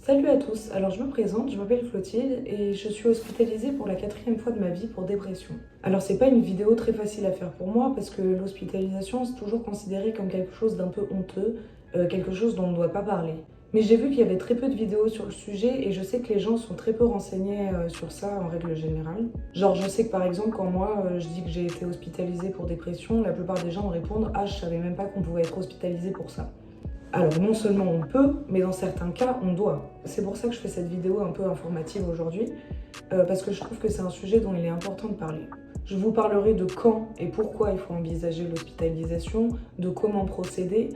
Salut à tous, alors je me présente, je m'appelle Clotilde et je suis hospitalisée pour la 4e fois de ma vie pour dépression. Alors c'est pas une vidéo très facile à faire pour moi parce que l'hospitalisation c'est toujours considéré comme quelque chose d'un peu honteux, quelque chose dont on ne doit pas parler. Mais j'ai vu qu'il y avait très peu de vidéos sur le sujet et je sais que les gens sont très peu renseignés sur ça en règle générale. Genre je sais que par exemple quand moi je dis que j'ai été hospitalisée pour dépression, la plupart des gens me répondent « Ah je savais même pas qu'on pouvait être hospitalisé pour ça ». Alors non seulement on peut, mais dans certains cas on doit. C'est pour ça que je fais cette vidéo un peu informative aujourd'hui, parce que je trouve que c'est un sujet dont il est important de parler. Je vous parlerai de quand et pourquoi il faut envisager l'hospitalisation, de comment procéder,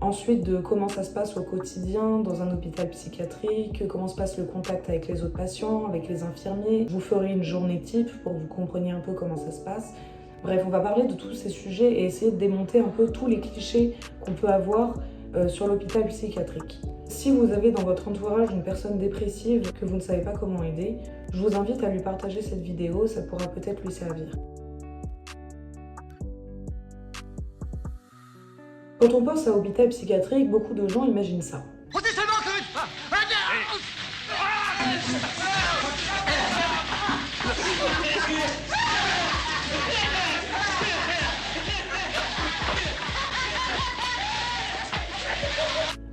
ensuite de comment ça se passe au quotidien dans un hôpital psychiatrique, comment se passe le contact avec les autres patients, avec les infirmiers. Je vous ferai une journée type pour que vous compreniez un peu comment ça se passe. Bref, on va parler de tous ces sujets et essayer de démonter un peu tous les clichés qu'on peut avoir sur l'hôpital psychiatrique. Si vous avez dans votre entourage une personne dépressive que vous ne savez pas comment aider, je vous invite à lui partager cette vidéo, ça pourra peut-être lui servir. Quand on pense à hôpital psychiatrique, beaucoup de gens imaginent ça.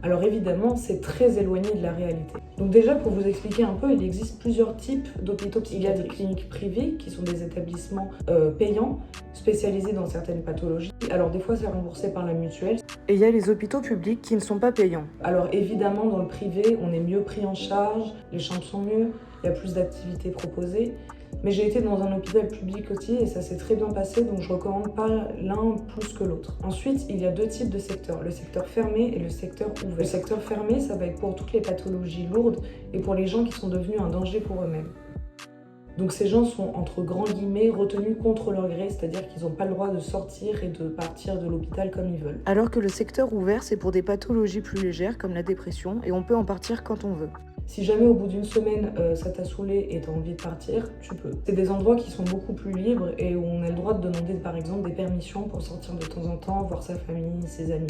Alors évidemment, c'est très éloigné de la réalité. Donc déjà, pour vous expliquer un peu, il existe plusieurs types d'hôpitaux psychiatriques. Il y a des cliniques privées, qui sont des établissements payants, spécialisés dans certaines pathologies. Alors des fois, c'est remboursé par la mutuelle. Et il y a les hôpitaux publics qui ne sont pas payants. Alors évidemment, dans le privé, on est mieux pris en charge, les chambres sont mieux, il y a plus d'activités proposées. Mais j'ai été dans un hôpital public aussi et ça s'est très bien passé, donc je recommande pas l'un plus que l'autre. Ensuite, il y a deux types de secteurs, le secteur fermé et le secteur ouvert. Le secteur fermé, ça va être pour toutes les pathologies lourdes et pour les gens qui sont devenus un danger pour eux-mêmes. Donc ces gens sont, entre grands guillemets, retenus contre leur gré, c'est-à-dire qu'ils n'ont pas le droit de sortir et de partir de l'hôpital comme ils veulent. Alors que le secteur ouvert, c'est pour des pathologies plus légères comme la dépression et on peut en partir quand on veut. Si jamais au bout d'une semaine ça t'a saoulé et t'as envie de partir, tu peux. C'est des endroits qui sont beaucoup plus libres et où on a le droit de demander par exemple des permissions pour sortir de temps en temps, voir sa famille, ses amis.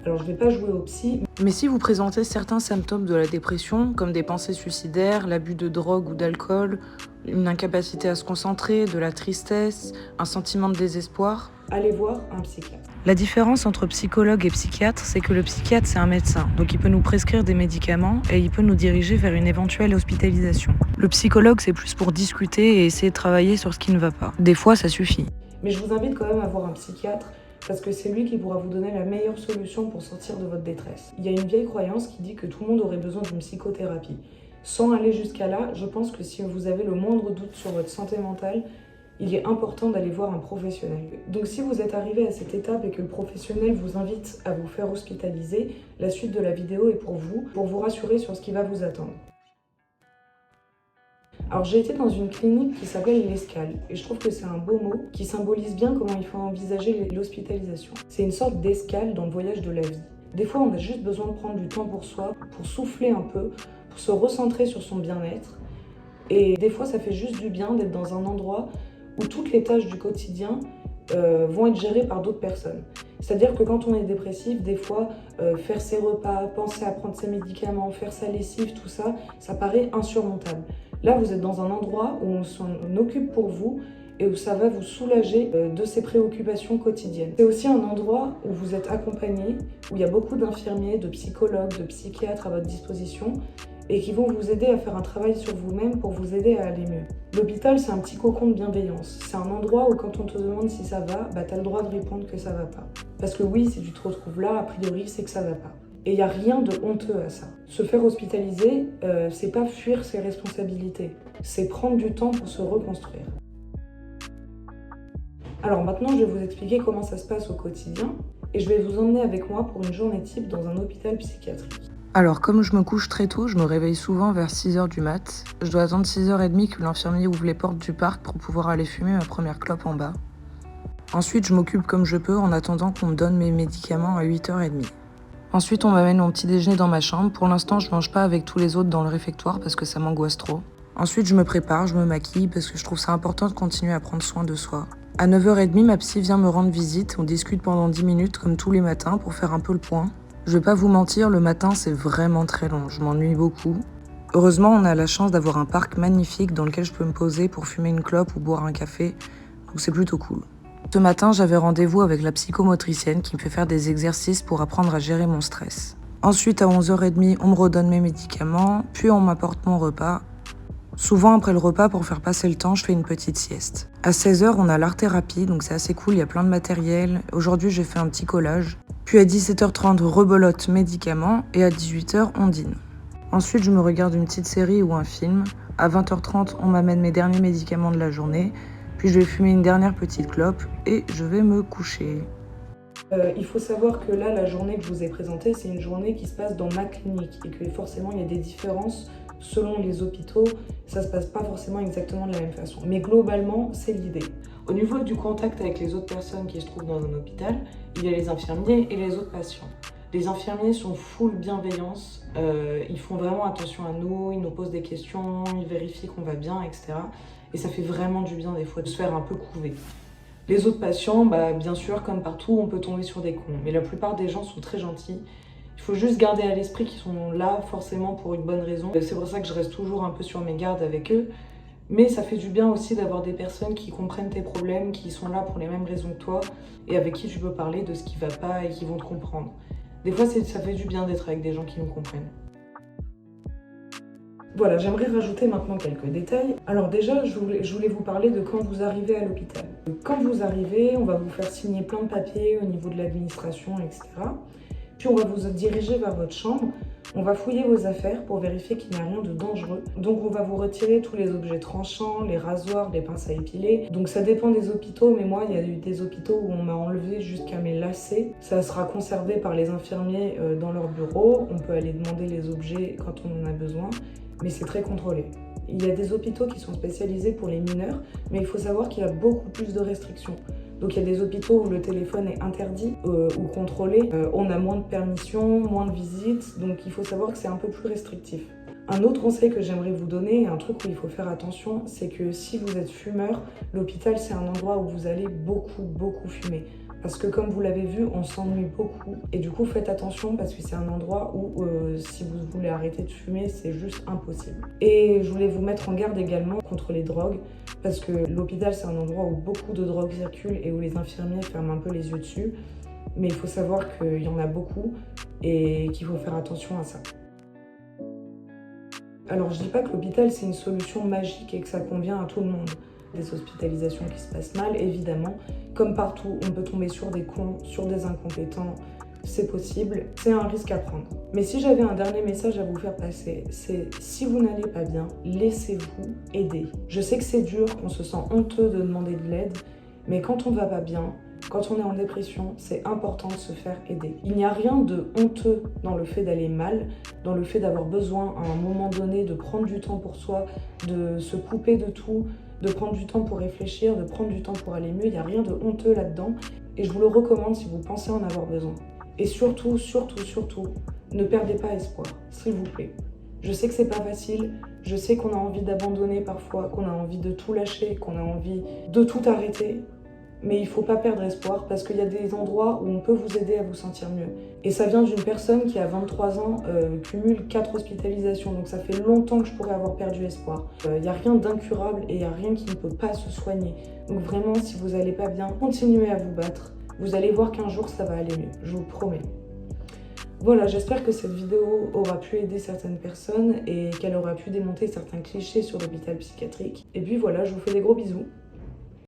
Alors je vais pas jouer au psy. Mais si vous présentez certains symptômes de la dépression, comme des pensées suicidaires, l'abus de drogue ou d'alcool, une incapacité à se concentrer, de la tristesse, un sentiment de désespoir, allez voir un psychiatre. La différence entre psychologue et psychiatre, c'est que le psychiatre, c'est un médecin, donc il peut nous prescrire des médicaments et il peut nous diriger vers une éventuelle hospitalisation. Le psychologue, c'est plus pour discuter et essayer de travailler sur ce qui ne va pas. Des fois, ça suffit. Mais je vous invite quand même à voir un psychiatre parce que c'est lui qui pourra vous donner la meilleure solution pour sortir de votre détresse. Il y a une vieille croyance qui dit que tout le monde aurait besoin d'une psychothérapie. Sans aller jusqu'à là, je pense que si vous avez le moindre doute sur votre santé mentale, il est important d'aller voir un professionnel. Donc si vous êtes arrivé à cette étape et que le professionnel vous invite à vous faire hospitaliser, la suite de la vidéo est pour vous rassurer sur ce qui va vous attendre. Alors j'ai été dans une clinique qui s'appelle l'Escale et je trouve que c'est un beau mot qui symbolise bien comment il faut envisager l'hospitalisation. C'est une sorte d'escale dans le voyage de la vie. Des fois on a juste besoin de prendre du temps pour soi, pour souffler un peu, pour se recentrer sur son bien-être. Et des fois ça fait juste du bien d'être dans un endroit où toutes les tâches du quotidien vont être gérées par d'autres personnes. C'est-à-dire que quand on est dépressif, des fois, faire ses repas, penser à prendre ses médicaments, faire sa lessive, tout ça, ça paraît insurmontable. Là, vous êtes dans un endroit où on s'en occupe pour vous et où ça va vous soulager de ces préoccupations quotidiennes. C'est aussi un endroit où vous êtes accompagné, où il y a beaucoup d'infirmiers, de psychologues, de psychiatres à votre disposition et qui vont vous aider à faire un travail sur vous-même pour vous aider à aller mieux. L'hôpital, c'est un petit cocon de bienveillance. C'est un endroit où quand on te demande si ça va, t'as le droit de répondre que ça va pas. Parce que oui, si tu te retrouves là, a priori, c'est que ça va pas. Et il n'y a rien de honteux à ça. Se faire hospitaliser, c'est pas fuir ses responsabilités. C'est prendre du temps pour se reconstruire. Alors maintenant, je vais vous expliquer comment ça se passe au quotidien. Et je vais vous emmener avec moi pour une journée type dans un hôpital psychiatrique. Alors, comme je me couche très tôt, je me réveille souvent vers 6h du mat. Je dois attendre 6h30 que l'infirmier ouvre les portes du parc pour pouvoir aller fumer ma première clope en bas. Ensuite, je m'occupe comme je peux en attendant qu'on me donne mes médicaments à 8h30. Ensuite, on m'amène mon petit déjeuner dans ma chambre. Pour l'instant, je mange pas avec tous les autres dans le réfectoire parce que ça m'angoisse trop. Ensuite, je me prépare, je me maquille parce que je trouve ça important de continuer à prendre soin de soi. À 9h30, ma psy vient me rendre visite. On discute pendant 10 minutes comme tous les matins pour faire un peu le point. Je vais pas vous mentir, le matin c'est vraiment très long, je m'ennuie beaucoup. Heureusement, on a la chance d'avoir un parc magnifique dans lequel je peux me poser pour fumer une clope ou boire un café, donc c'est plutôt cool. Ce matin, j'avais rendez-vous avec la psychomotricienne qui me fait faire des exercices pour apprendre à gérer mon stress. Ensuite, à 11h30, on me redonne mes médicaments, puis on m'apporte mon repas. Souvent, après le repas, pour faire passer le temps, je fais une petite sieste. À 16h, on a l'art-thérapie, donc c'est assez cool, il y a plein de matériel. Aujourd'hui, j'ai fait un petit collage. Puis à 17h30, rebelote, médicaments, et à 18h, on dîne. Ensuite, je me regarde une petite série ou un film. À 20h30, on m'amène mes derniers médicaments de la journée. Puis je vais fumer une dernière petite clope et je vais me coucher. Il faut savoir que là, la journée que je vous ai présentée, c'est une journée qui se passe dans ma clinique et que forcément, il y a des différences selon les hôpitaux. Ça se passe pas forcément exactement de la même façon. Mais globalement, c'est l'idée. Au niveau du contact avec les autres personnes qui se trouvent dans un hôpital, il y a les infirmiers et les autres patients. Les infirmiers sont full bienveillance, ils font vraiment attention à nous, ils nous posent des questions, ils vérifient qu'on va bien, etc. Et ça fait vraiment du bien des fois de se faire un peu couver. Les autres patients, bien sûr, comme partout, on peut tomber sur des cons. Mais la plupart des gens sont très gentils. Il faut juste garder à l'esprit qu'ils sont là forcément pour une bonne raison. C'est pour ça que je reste toujours un peu sur mes gardes avec eux. Mais ça fait du bien aussi d'avoir des personnes qui comprennent tes problèmes, qui sont là pour les mêmes raisons que toi et avec qui tu peux parler de ce qui va pas et qui vont te comprendre. Des fois, ça fait du bien d'être avec des gens qui nous comprennent. Voilà, j'aimerais rajouter maintenant quelques détails. Alors déjà, je voulais vous parler de quand vous arrivez à l'hôpital. Quand vous arrivez, on va vous faire signer plein de papiers au niveau de l'administration, etc. Puis on va vous diriger vers votre chambre. On va fouiller vos affaires pour vérifier qu'il n'y a rien de dangereux. Donc on va vous retirer tous les objets tranchants, les rasoirs, les pinces à épiler. Donc ça dépend des hôpitaux, mais moi il y a eu des hôpitaux où on m'a enlevé jusqu'à mes lacets. Ça sera conservé par les infirmiers dans leur bureau. On peut aller demander les objets quand on en a besoin, mais c'est très contrôlé. Il y a des hôpitaux qui sont spécialisés pour les mineurs, mais il faut savoir qu'il y a beaucoup plus de restrictions. Donc il y a des hôpitaux où le téléphone est interdit ou contrôlé, on a moins de permissions, moins de visites, donc il faut savoir que c'est un peu plus restrictif. Un autre conseil que j'aimerais vous donner, un truc où il faut faire attention, c'est que si vous êtes fumeur, l'hôpital c'est un endroit où vous allez beaucoup fumer. Parce que comme vous l'avez vu, on s'ennuie beaucoup. Et du coup, faites attention parce que c'est un endroit où si vous voulez arrêter de fumer, c'est juste impossible. Et je voulais vous mettre en garde également contre les drogues. Parce que l'hôpital, c'est un endroit où beaucoup de drogues circulent et où les infirmiers ferment un peu les yeux dessus. Mais il faut savoir qu'il y en a beaucoup et qu'il faut faire attention à ça. Alors, je dis pas que l'hôpital, c'est une solution magique et que ça convient à tout le monde. Des hospitalisations qui se passent mal, évidemment. Comme partout, on peut tomber sur des cons, sur des incompétents. C'est possible, c'est un risque à prendre. Mais si j'avais un dernier message à vous faire passer, c'est si vous n'allez pas bien, laissez-vous aider. Je sais que c'est dur, qu'on se sent honteux de demander de l'aide, mais quand on va pas bien, quand on est en dépression, c'est important de se faire aider. Il n'y a rien de honteux dans le fait d'aller mal, dans le fait d'avoir besoin à un moment donné de prendre du temps pour soi, de se couper de tout, de prendre du temps pour réfléchir, de prendre du temps pour aller mieux. Il n'y a rien de honteux là-dedans et je vous le recommande si vous pensez en avoir besoin. Et surtout, ne perdez pas espoir, s'il vous plaît. Je sais que c'est pas facile, je sais qu'on a envie d'abandonner parfois, qu'on a envie de tout lâcher, qu'on a envie de tout arrêter. Mais il ne faut pas perdre espoir parce qu'il y a des endroits où on peut vous aider à vous sentir mieux. Et ça vient d'une personne qui, à 23 ans, cumule 4 hospitalisations. Donc ça fait longtemps que je pourrais avoir perdu espoir. Il n'y a rien d'incurable et il n'y a rien qui ne peut pas se soigner. Donc vraiment, si vous n'allez pas bien, continuez à vous battre. Vous allez voir qu'un jour, ça va aller mieux. Je vous promets. Voilà, j'espère que cette vidéo aura pu aider certaines personnes et qu'elle aura pu démonter certains clichés sur l'hôpital psychiatrique. Et puis voilà, je vous fais des gros bisous.